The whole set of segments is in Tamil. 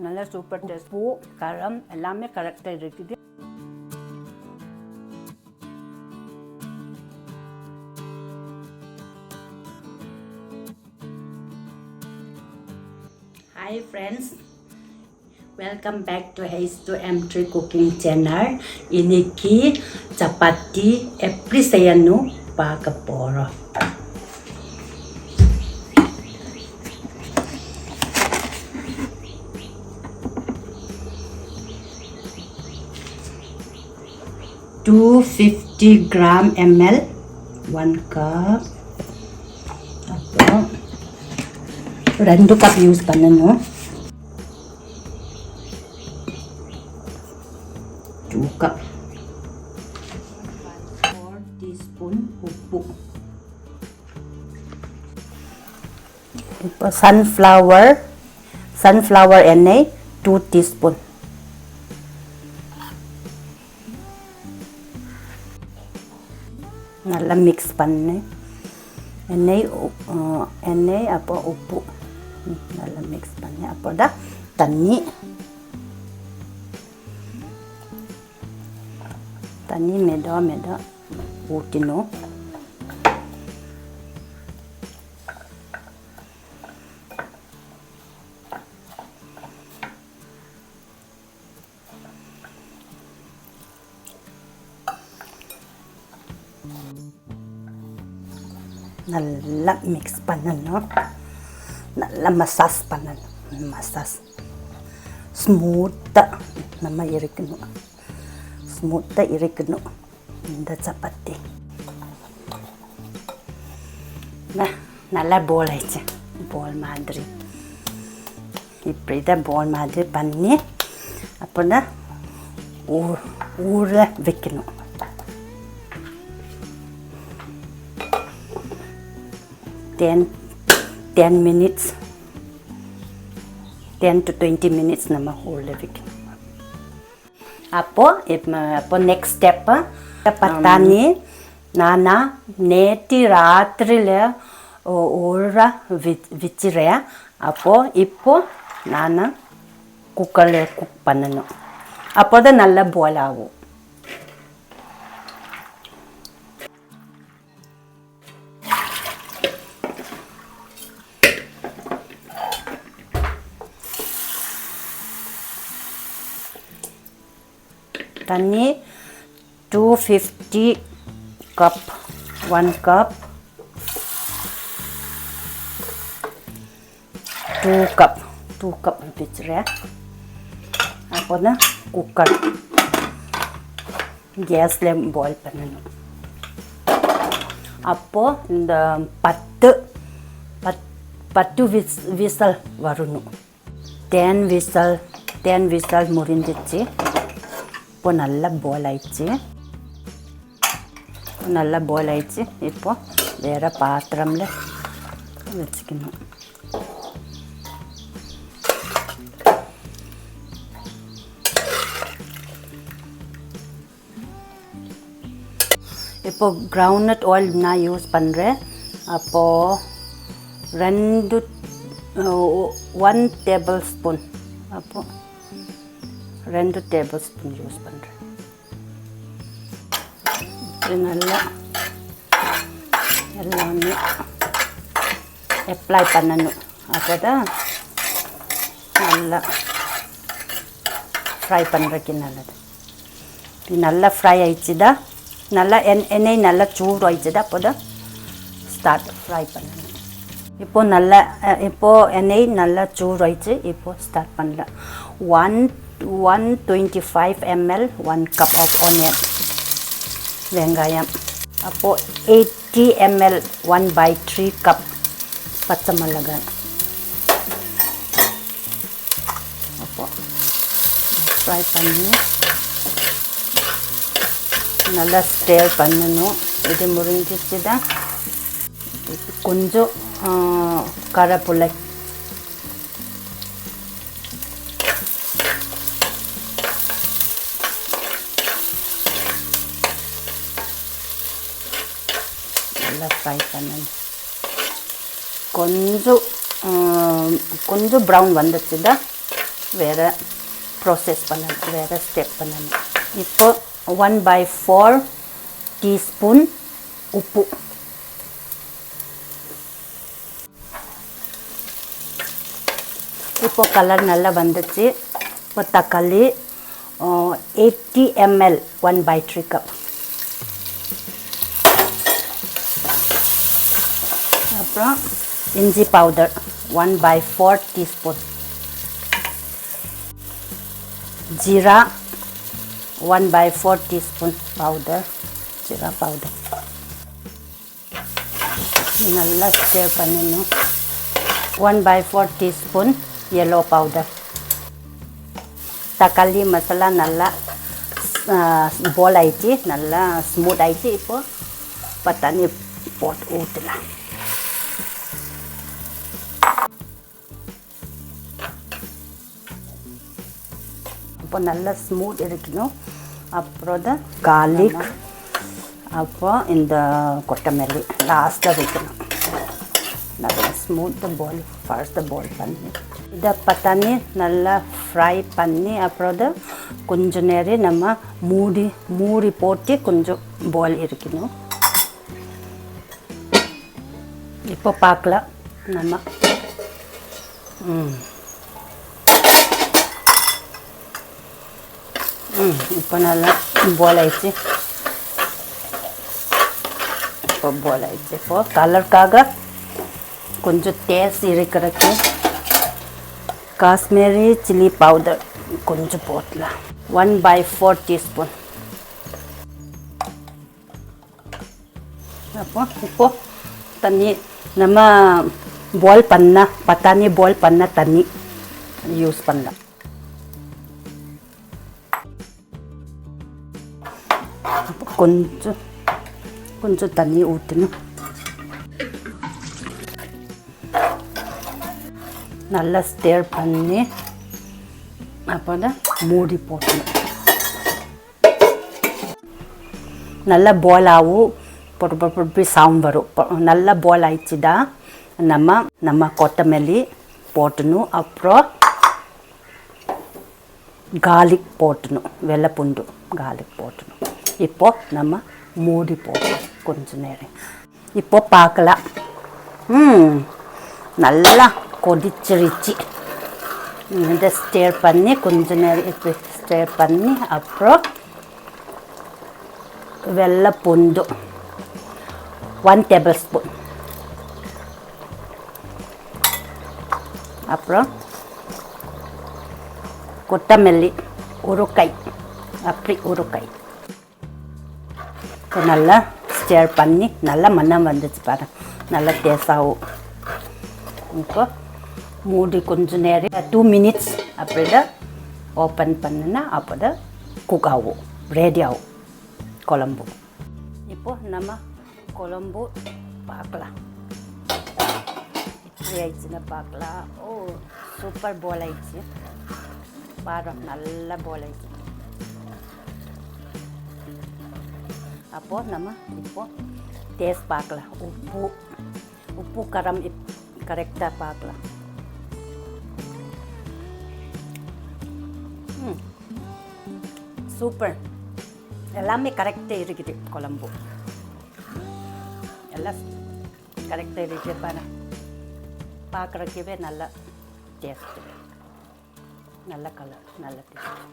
நல்ல சூப்பர் டேஸ்ட். பூ காரம் எல்லாமே கரெக்டாக இருக்குது. Hi friends, welcome back to H2M3 Cooking Channel. இன்னைக்கு சப்பாத்தி எப்படி செய்யணும் பார்க்க போகிறோம். $250 gram ml 1 cup. அப்புறம் 2 cup யூஸ் பண்ணணும். 2 cup. 4 teaspoon உப்பு. இப்போ sunflower எண்ணெய் 2 teaspoon. நல்லா மிக்ஸ் பண்ணு. எண்ணெய் அப்புறம் உப்பு நல்லா மிக்ஸ் பண்ணி அப்போ தான் தண்ணி மெதுவாக ஊற்றணும். நல்லா மிக்ஸ் பண்ணணும். நல்லா மசாஜ் பண்ணணும். ஸ்மூத்தாக நம்ம இருக்கணும் இந்த சப்பாத்தி. நல்லா போல் ஆயிடுச்சு. போல் மாதிரி இப்படி தான் போல் மாதிரி பண்ணி அப்போ தான் ஊற வைக்கணும். ten minutes 10 to 20 minutes நம்ம ஊற வைக்கணும். அப்போ நெக்ஸ்ட் ஸ்டெப்பு பட்டாணி நான் நேற்று ராத்திரியில் ஊற வச்சுறேன். இப்போ நான் குக்கரில் குக் பண்ணணும். அப்போ தான் நல்லா பாயில் ஆகும். தண்ணி 250 கப் 1 கப் 2 கப் வச்சுறேன். அப்போ தான் குக்கர் கேஸில் பாயில் பண்ணணும். அப்போது இந்த 10 விசல் வரணும். 10 விசல் முடிஞ்சிச்சு. இப்போ நல்லா பாயில் ஆயிடுச்சு. இப்போ வேறு பாத்திரம்ல வச்சுக்கணும். இப்போ கிரவுண்ட்நட் ஆயில் நான் யூஸ் பண்ணுறேன். அப்போது 1 டேபிள் ஸ்பூன் அப்போ 2 டேபிள் ஸ்பூன் யூஸ் பண்ணுறேன். நல்லா எல்லாமே அப்ளை பண்ணணும். அப்போ தான் நல்லா ஃப்ரை பண்ணுறதுக்கு நல்லது. நல்லா ஃப்ரை ஆயிடுச்சுதா, நல்லா எண்ணெய் நல்லா சூடு ஆயிடுச்சுதா, அப்போ தான் ஸ்டார்ட் ஃப்ரை பண்ணணும். இப்போ எண்ணெய் நல்லா சூடு ஆயிடுச்சு. இப்போ ஸ்டார்ட் பண்ணலாம். 125 ml 1 cup of onion வெங்காயம். அப்போது 80 ml 1/3 cup பச்சை மிளகாய். அப்போது ஃப்ரை பண்ணி நல்லா ஸ்டேர் பண்ணணும். இது முடிஞ்சிச்சு தான் கொஞ்சம் கருவேப்பிலை நல்லா ஃப்ரை பண்ணணும். கொஞ்சம் ப்ரௌன் வந்துச்சு தான் வேறு ப்ராசஸ் பண்ணணும், வேறு ஸ்டெப் பண்ணணும். இப்போ 1/4 டீஸ்பூன் உப்பு. இப்போ கலர் நல்லா வந்துச்சு. இப்போ தக்காளி 80 ml 1/3 கப். அப்புறம் இஞ்சி powder 1/4 teaspoon. Jeera 1/4 teaspoon powder, jeera powder. நல்லா ஸ்டர் பண்ணணும். 1/4 டீஸ்பூன் yellow powder. தக்காளி மசாலா நல்லா பால் ஆயிடுச்சு, நல்லா ஸ்மூத் ஆயிடுச்சு. இப்போ தண்ணி போட்டு ஊற்றலாம். இப்போ நல்லா ஸ்மூத் இருக்கணும். அப்புறம் தான் கார்லிக், அப்புறம் இந்த கொத்தமல்லி லாஸ்ட்டாக வைக்கணும். நல்லா ஸ்மூத் பால் ஃபர்ஸ்ட் பால் பண்ணி இதை பட்டாணி நல்லா ஃப்ரை பண்ணி அப்புறம் தான் கொஞ்சம் நேரம் நம்ம மூடி போட்டு கொஞ்சம் பால் இருக்கணும். இப்போ பார்க்கலாம் நம்ம. இப்போ நல்லா பால் ஆயிடுச்சு. இப்போ பால் ஆயிடுச்சு. இப்போ கலருக்காக கொஞ்சம் டேஸ்ட் இருக்கிறதுக்கு காஷ்மீரி சில்லி பவுடர் கொஞ்சம் போடலாம். 1/4 டீஸ்பூன். இப்போ தண்ணி நம்ம பாயில் பண்ண பட்டாணி பாயில் பண்ண தண்ணி யூஸ் பண்ணலாம். கொஞ்சம் தண்ணி ஊற்றணும். நல்லா ஸ்டர் பண்ணி அப்போ தான் மூடி போட்டணும். நல்லா பாயில் ஆகும், பொட்டு சவுண்ட் வரும். நல்லா பாயில் ஆயிடுச்சுதா நம்ம கொத்தமல்லி போட்டணும். அப்புறம் கார்லிக் போட்டணும், வெள்ளை பூண்டு கார்லிக் போட்டணும். இப்போ நம்ம மூடி போட்டோம் கொஞ்ச நேரம். இப்போ பார்க்கலாம். நல்லா கொதிச்சிருச்சு. இதை ஸ்டர் பண்ணி கொஞ்ச நேரம் இப்போ ஸ்டர் பண்ணி அப்புறம் வெள்ளை பூண்டு 1 டேபிள்ஸ்பூன், அப்புறம் கொத்தமல்லி ஒரு கை, அப்படி ஒரு கை. இப்போ நல்லா ஸ்டர் பண்ணி நல்லா மணம் வந்துச்சு பாரு, நல்லா டேஸ்ட் ஆகும். இப்போ மூடி கொஞ்சம் நேரம் 2 மினிட்ஸ் அப்படி தான் ஓப்பன் பண்ணுனா அப்போ தான் குக் ஆகும், ரெடி ஆகும் குழம்பு. இப்போ நம்ம குழம்பு பார்க்கலாம். இப்படி ஆயிடுச்சுன்னா பார்க்கலாம். ஓ சூப்பர் பால் ஆயிடுச்சு பாரு, நல்லா பால் ஆயிடுச்சு. அப்போது நம்ம இப்போ டேஸ்ட் பார்க்கலாம். உப்பு காரம் கரெக்டாக பார்க்கலாம். சூப்பர், எல்லாமே கரெக்டாக இருக்குது. குழம்பு எல்லாம் கரெக்டாக இருக்குது பாரு, பார்க்குறக்கவே நல்லா டேஸ்ட்டு, நல்ல கலர், நல்ல டேஸ்ட்.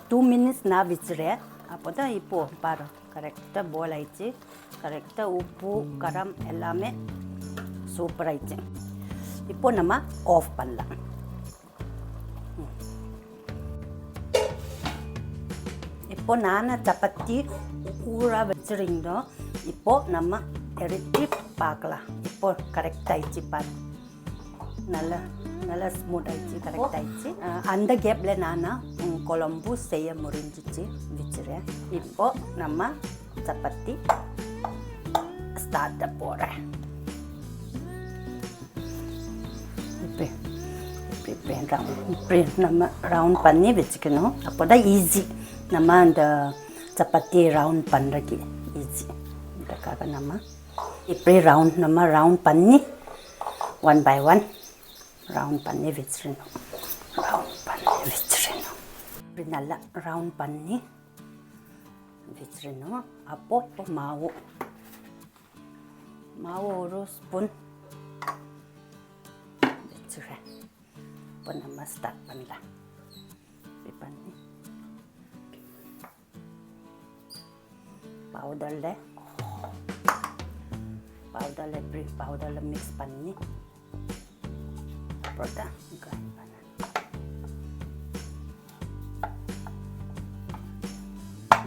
2 மினிட்ஸ் நான் வச்சுறேன். அப்போ தான் இப்போது பாரு கரெக்டாக பால் ஆயிடுச்சு. கரெக்டாக உப்பு காரம் எல்லாமே சூப்பர் ஆயிடுச்சு. இப்போ நம்ம ஆஃப் பண்ணலாம். இப்போ நான் சப்பாத்தி ஊற வச்சுருந்தோம். இப்போது நம்ம எடுத்து பார்க்கலாம். இப்போ கரெக்ட் ஆயிடுச்சு பாரு, நல்லா ஸ்மூத் ஆயிடுச்சு, கரெக்ட் ஆயிடுச்சு. அந்த கேப்பில் நான் குழம்பு செய்ய முடிஞ்சிச்சு வச்சுறேன். இப்போ நம்ம சப்பாத்தி ஸ்டார்ட் போடுறேன். இப்படி நம்ம ரவுண்ட் பண்ணி வச்சுக்கணும். அப்போ தான் ஈஸி, நம்ம அந்த சப்பாத்தி ரவுண்ட் பண்ணுறதுக்கு ஈஸி. இதுக்காக நம்ம இப்படி ரவுண்ட் பண்ணி 1 by 1 ரவுண்ட் பண்ணி வச்சிடணும். ரவுண்ட் பண்ணி வச்சிடணும். இப்படி நல்லா ரவுண்ட் பண்ணி வச்சிடணும். இப்போ மாவு ஒரு ஸ்பூன் வச்சுடுறேன். இப்போ நம்ம ஸ்டார்ட் பண்ணலாம். இப்படி பண்ணி பவுடரில் இப்படி பவுடரில் மிக்ஸ் பண்ணி அப்புறம் தான் கிரைண்ட் பண்ண.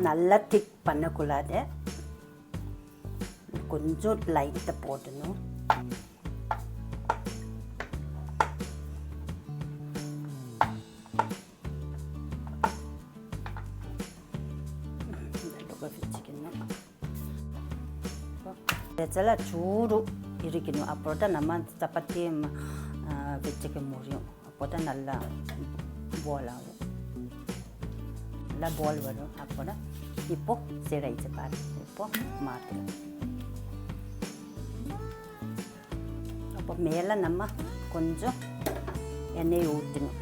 நல்லா திக் பண்ணக்கூடாது, கொஞ்சம் லைட்டாக போடணும். வச்சுக்கணும். இதெல்லாம் சூடு இருக்கணும். அப்போ தான் நம்ம சப்பாத்தி வச்சுக்க முடியும். அப்போ தான் நல்லா பால் ஆகும், நல்லா பால் வரும். அப்போ தான் இப்போது சிடைச்சு பாரு. இப்போது மாற்றணும். அப்போ மேலே நம்ம கொஞ்சம் எண்ணெய் ஊற்றணும்.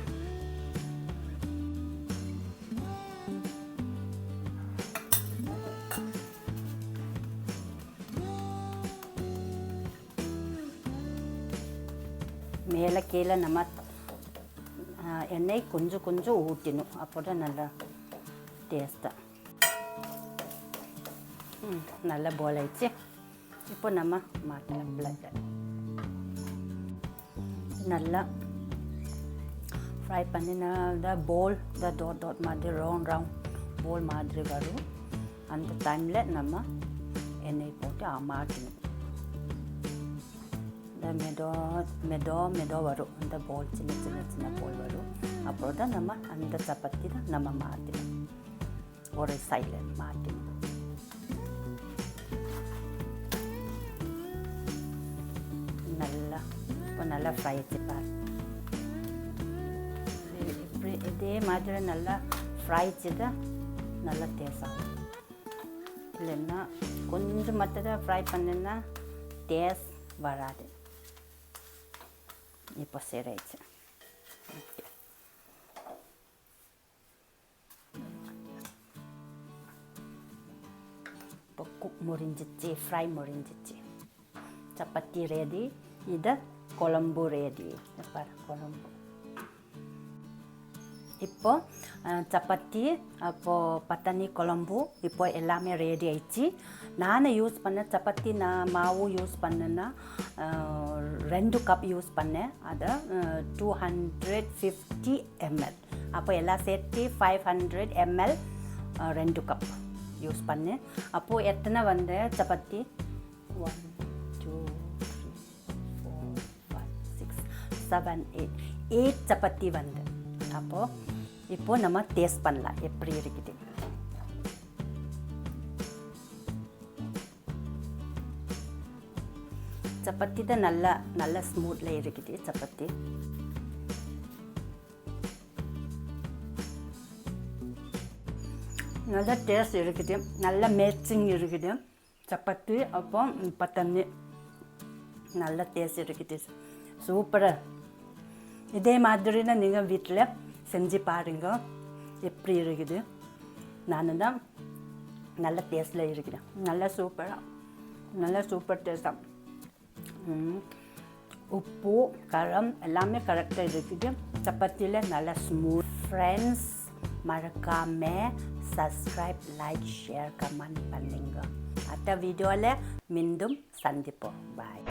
மேலே கீழே நம்ம எண்ணெய் கொஞ்சம் கொஞ்சம் ஊற்றணும். அப்போ தான் நல்லா டேஸ்ட்டாக நல்லா பால் ஆயிடுச்சு. இப்போ நம்ம மாட்டலாம். பிளட் நல்லா ஃப்ரை பண்ணினா பால் டாட் மாதிரி ரவுண்ட் பால் மாதிரி வரும். அந்த டைமில் நம்ம எண்ணெய் போட்டு மாட்டணும். மெதோ வரும். அந்த பால் சின்ன பால் வரும். அப்புறம் தான் நம்ம அந்த சப்பாத்தி தான் நம்ம மாற்றணும். ஒரு சைடில் மாற்றணும். நல்லா ஃப்ரை வச்சுப்பார். இப்படி இதே மாதிரி நல்லா ஃப்ரை வச்சுதான் நல்லா டேஸ்ட் ஆகும். இல்லைன்னா கொஞ்சம் மட்டும் தான் ஃப்ரை பண்ணினா டேஸ்ட் வராது. இப்போ சரியாயிடுச்சு. இப்போ குக் முடிஞ்சிச்சு, ஃப்ரை முடிஞ்சிச்சு. சப்பாத்தி ரெடி. இது குழம்பு ரெடி. பாரு குழம்பு. இப்போ சப்பாத்தி, அப்போது பட்டாணி குழம்பு இப்போ எல்லாமே ரெடி ஆயிடுச்சு. நான் யூஸ் பண்ண சப்பாத்தி மாவு யூஸ் பண்ணேன்னா 2 கப் யூஸ் பண்ணேன். அதை 250 ml. அப்போ எல்லாம் சேர்த்து 500 ml 2 கப் யூஸ் பண்ணேன். அப்போது எத்தனை வந்து சப்பாத்தி 1 2 3 4 5 6 7 8 சப்பாத்தி வந்து. இப்போது நம்ம டேஸ்ட் பண்ணலாம் எப்படி இருக்குது. சப்பாத்தி தான் நல்லா ஸ்மூத்தில் இருக்குது. சப்பாத்தி நல்லா டேஸ்ட் இருக்குது. நல்லா மேட்சிங் இருக்குது சப்பாத்தி. அப்போ பட்டாணி நல்ல டேஸ்ட் இருக்குது. சூப்பராக. இதே மாதிரி தான் நீங்கள் வீட்டில் செஞ்சு பாருங்க எப்படி இருக்குது. நான் தான் நல்ல டேஸ்ட்டில் இருக்குது. நல்லா சூப்பர் டேஸ்ட்டாக. உப்பு காரம் எல்லாமே கரெக்டாக இருக்குது. சப்பாத்தியில் நல்லா ஸ்மூத். ஃப்ரெண்ட்ஸ் மறக்காமல் சப்ஸ்கிரைப், லைக், ஷேர், கமெண்ட் பண்ணுங்க. அடுத்த வீடியோவில் மீண்டும் சந்திப்போம். பாய்.